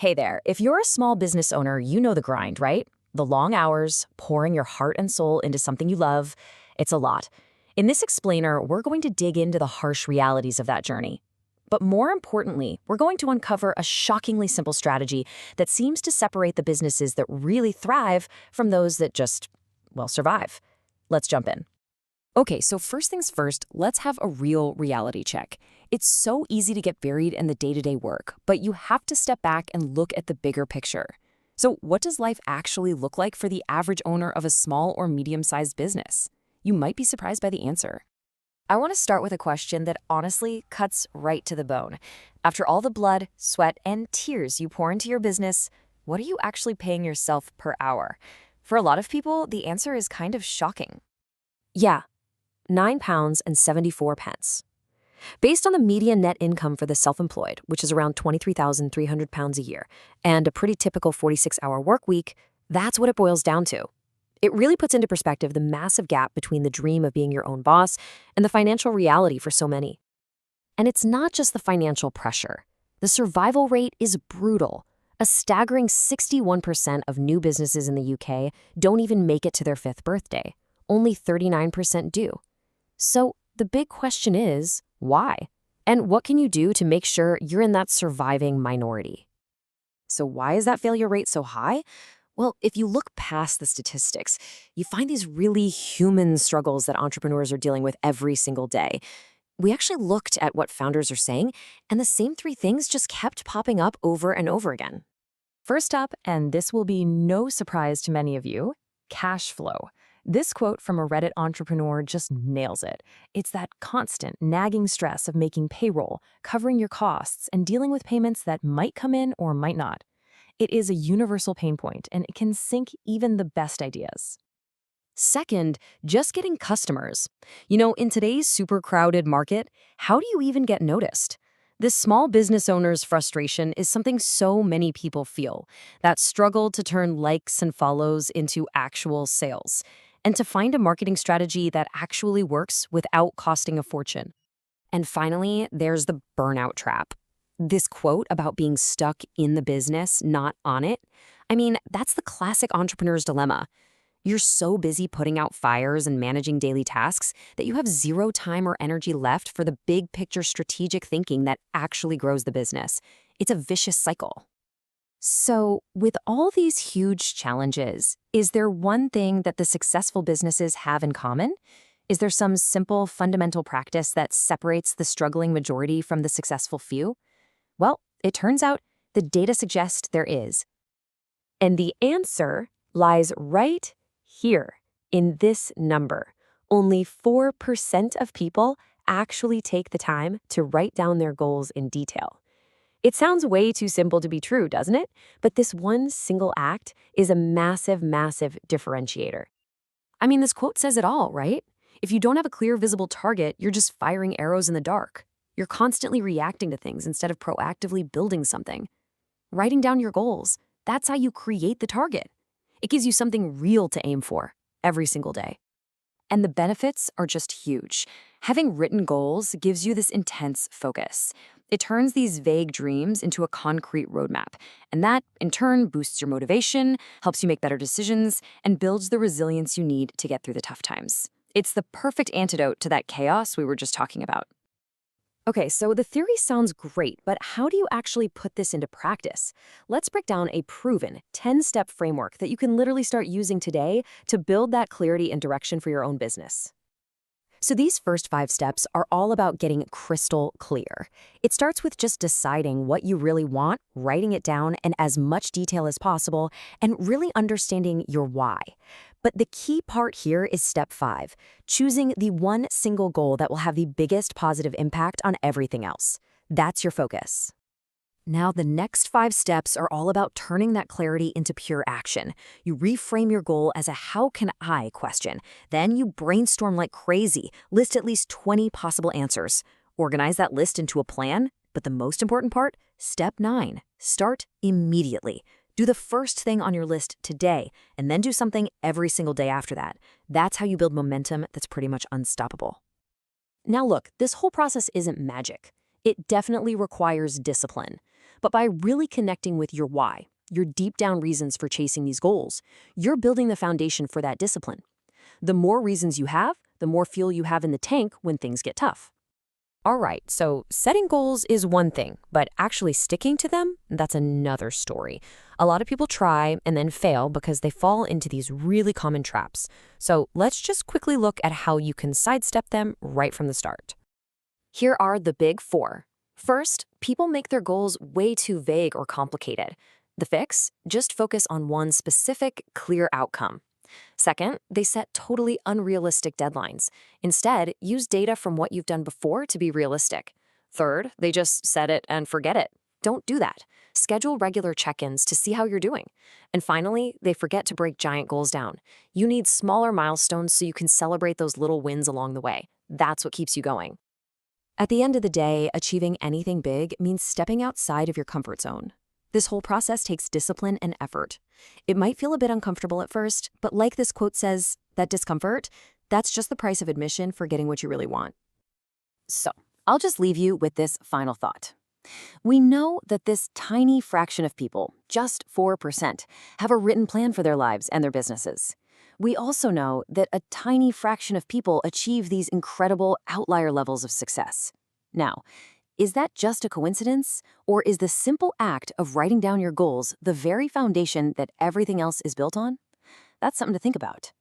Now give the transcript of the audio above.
Hey there, if you're a small business owner, you know the grind, right? The long hours, pouring your heart and soul into something you love. It's a lot. In this explainer, we're going to dig into the harsh realities of that journey. But more importantly, we're going to uncover a shockingly simple strategy that seems to separate the businesses that really thrive from those that just, well, survive. Let's jump in. Okay, so first things first, let's have a real reality check. It's so easy to get buried in the day-to-day work, but you have to step back and look at the bigger picture. So what does life actually look like for the average owner of a small or medium-sized business? You might be surprised by the answer. I want to start with a question that honestly cuts right to the bone. After all the blood, sweat, and tears you pour into your business, what are you actually paying yourself per hour? For a lot of people, the answer is kind of shocking. Yeah, £9.74. Based on the median net income for the self-employed, which is around £23,300 a year, and a pretty typical 46-hour work week, that's what it boils down to. It really puts into perspective the massive gap between the dream of being your own boss and the financial reality for so many. And it's not just the financial pressure. The survival rate is brutal. A staggering 61% of new businesses in the UK don't even make it to their 5th birthday. Only 39% do. So the big question is, why? And what can you do to make sure you're in that surviving minority? So why is that failure rate so high? Well, if you look past the statistics, you find these really human struggles that entrepreneurs are dealing with every single day. We actually looked at what founders are saying, and the same 3 things just kept popping up over and over again. First up, and this will be no surprise to many of you, cash flow. This quote from a Reddit entrepreneur just nails it. It's that constant, nagging stress of making payroll, covering your costs, and dealing with payments that might come in or might not. It is a universal pain point, and it can sink even the best ideas. Second, just getting customers. In today's super crowded market, how do you even get noticed? This small business owner's frustration is something so many people feel, that struggle to turn likes and follows into actual sales, and to find a marketing strategy that actually works without costing a fortune. And finally, there's the burnout trap. This quote about being stuck in the business, not on it, that's the classic entrepreneur's dilemma. You're so busy putting out fires and managing daily tasks that you have zero time or energy left for the big picture strategic thinking that actually grows the business. It's a vicious cycle. So, with all these huge challenges, is there one thing that the successful businesses have in common? Is there some simple, fundamental practice that separates the struggling majority from the successful few? Well, it turns out the data suggests there is. And the answer lies right here in this number. Only 4% of people actually take the time to write down their goals in detail. It sounds way too simple to be true, doesn't it? But this one single act is a massive, massive differentiator. This quote says it all, right? If you don't have a clear, visible target, you're just firing arrows in the dark. You're constantly reacting to things instead of proactively building something. Writing down your goals, that's how you create the target. It gives you something real to aim for every single day. And the benefits are just huge. Having written goals gives you this intense focus. It turns these vague dreams into a concrete roadmap, and that, in turn, boosts your motivation, helps you make better decisions, and builds the resilience you need to get through the tough times. It's the perfect antidote to that chaos we were just talking about. Okay, so the theory sounds great, but how do you actually put this into practice? Let's break down a proven 10-step framework that you can literally start using today to build that clarity and direction for your own business. So these first 5 steps are all about getting crystal clear. It starts with just deciding what you really want, writing it down in as much detail as possible, and really understanding your why. But the key part here is step 5, choosing the one single goal that will have the biggest positive impact on everything else. That's your focus. Now, the next 5 steps are all about turning that clarity into pure action. You reframe your goal as a how can I question. Then you brainstorm like crazy, list at least 20 possible answers. Organize that list into a plan. But the most important part, step 9, start immediately. Do the first thing on your list today, and then do something every single day after that. That's how you build momentum that's pretty much unstoppable. Now look, this whole process isn't magic. It definitely requires discipline. But by really connecting with your why, your deep down reasons for chasing these goals, you're building the foundation for that discipline. The more reasons you have, the more fuel you have in the tank when things get tough. All right, so setting goals is one thing, but actually sticking to them, that's another story. A lot of people try and then fail because they fall into these really common traps. So let's just quickly look at how you can sidestep them right from the start. Here are the big four. First, people make their goals way too vague or complicated. The fix? Just focus on one specific, clear outcome. Second, they set totally unrealistic deadlines. Instead, use data from what you've done before to be realistic. Third, they just set it and forget it. Don't do that. Schedule regular check-ins to see how you're doing. And finally, they forget to break giant goals down. You need smaller milestones so you can celebrate those little wins along the way. That's what keeps you going. At the end of the day, achieving anything big means stepping outside of your comfort zone. This whole process takes discipline and effort. It might feel a bit uncomfortable at first, but like this quote says, that discomfort, that's just the price of admission for getting what you really want. So, I'll just leave you with this final thought. We know that this tiny fraction of people, just 4%, have a written plan for their lives and their businesses. We also know that a tiny fraction of people achieve these incredible outlier levels of success. Now, is that just a coincidence, or is the simple act of writing down your goals the very foundation that everything else is built on? That's something to think about.